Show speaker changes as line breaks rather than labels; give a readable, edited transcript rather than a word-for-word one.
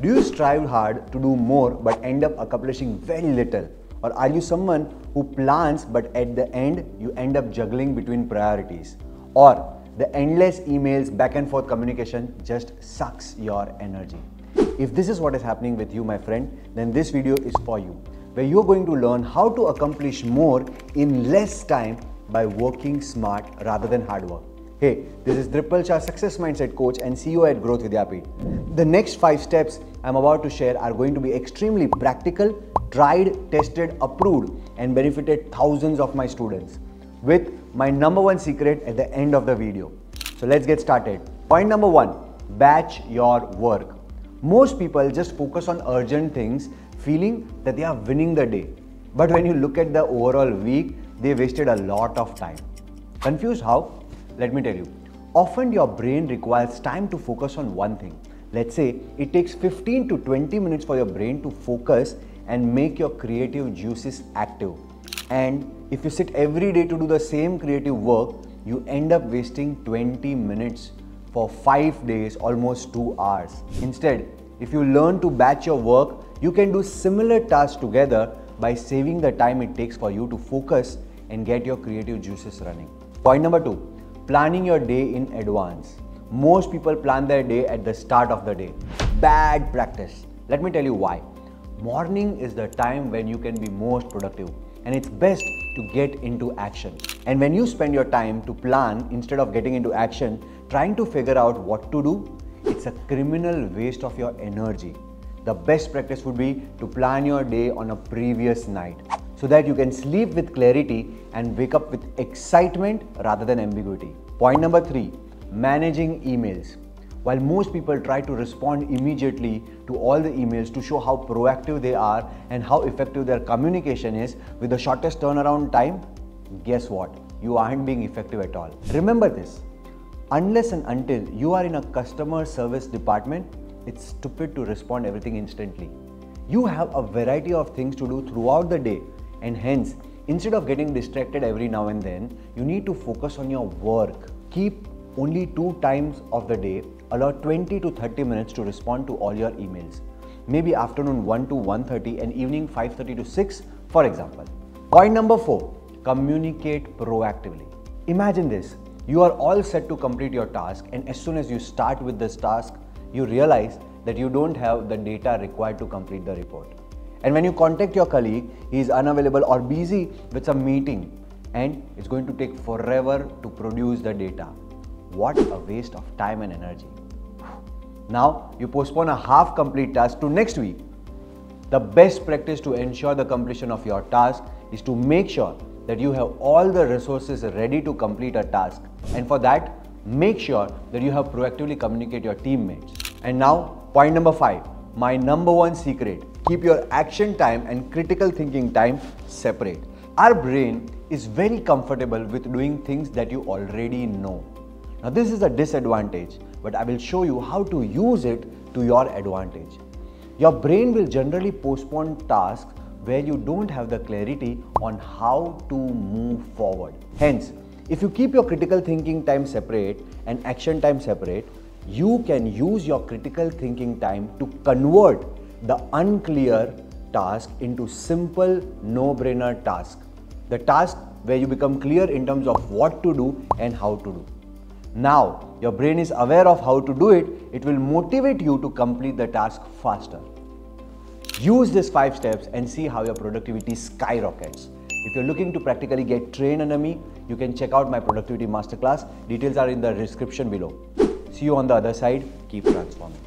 Do you strive hard to do more but end up accomplishing very little? Or are you someone who plans but at the end you end up juggling between priorities? Or the endless emails, back and forth communication just sucks your energy? If this is what is happening with you, my friend, then this video is for you, where you're going to learn how to accomplish more in less time by working smart rather than hard work. Hey, this is Driple Shah, Success Mindset Coach and CEO at Growth Vidhyapeeth. The next 5 steps I'm about to share are going to be extremely practical, tried, tested, approved, and benefited thousands of my students, with my #1 secret at the end of the video. So let's get started. Point number 1, batch your work. Most people just focus on urgent things, feeling that they are winning the day. But when you look at the overall week, they wasted a lot of time. Confused how? Let me tell you. Often your brain requires time to focus on one thing. Let's say it takes 15 to 20 minutes for your brain to focus and make your creative juices active. And if you sit every day to do the same creative work, you end up wasting 20 minutes for 5 days, almost 2 hours. Instead, if you learn to batch your work, you can do similar tasks together by saving the time it takes for you to focus and get your creative juices running. Point number 2, planning your day in advance. Most people plan their day at the start of the day. Bad practice. Let me tell you why. Morning is the time when you can be most productive, and it's best to get into action. And when you spend your time to plan instead of getting into action, trying to figure out what to do, it's a criminal waste of your energy. The best practice would be to plan your day on a previous night so that you can sleep with clarity and wake up with excitement rather than ambiguity. Point number 3, managing emails. While most people try to respond immediately to all the emails to show how proactive they are and how effective their communication is with the shortest turnaround time, guess what? You aren't being effective at all. Remember this. Unless and until you are in a customer service department, it's stupid to respond everything instantly. You have a variety of things to do throughout the day, and hence, instead of getting distracted every now and then, you need to focus on your work. Keep only 2 times of the day, allow 20 to 30 minutes to respond to all your emails. Maybe afternoon 1 to 1:30 and evening 5:30 to 6, for example. Point number 4, communicate proactively. Imagine this. You are all set to complete your task, and as soon as you start with this task, you realize that you don't have the data required to complete the report. And when you contact your colleague, he is unavailable or busy with some meeting, and it's going to take forever to produce the data. What a waste of time and energy. Now you postpone a half-complete task to next week. The best practice to ensure the completion of your task is to make sure that you have all the resources ready to complete a task. And for that, make sure that you have proactively communicate your teammates. And now, point number 5, my #1 secret. Keep your action time and critical thinking time separate. Our brain is very comfortable with doing things that you already know. Now this is a disadvantage, but I will show you how to use it to your advantage. Your brain will generally postpone tasks where you don't have the clarity on how to move forward. Hence, if you keep your critical thinking time separate and action time separate, you can use your critical thinking time to convert the unclear task into simple no-brainer task. The task where you become clear in terms of what to do and how to do. Now, your brain is aware of how to do it. It will motivate you to complete the task faster. Use these 5 steps and see how your productivity skyrockets. If you're looking to practically get trained under me, you can check out my productivity masterclass. Details are in the description below. See you on the other side. Keep transforming.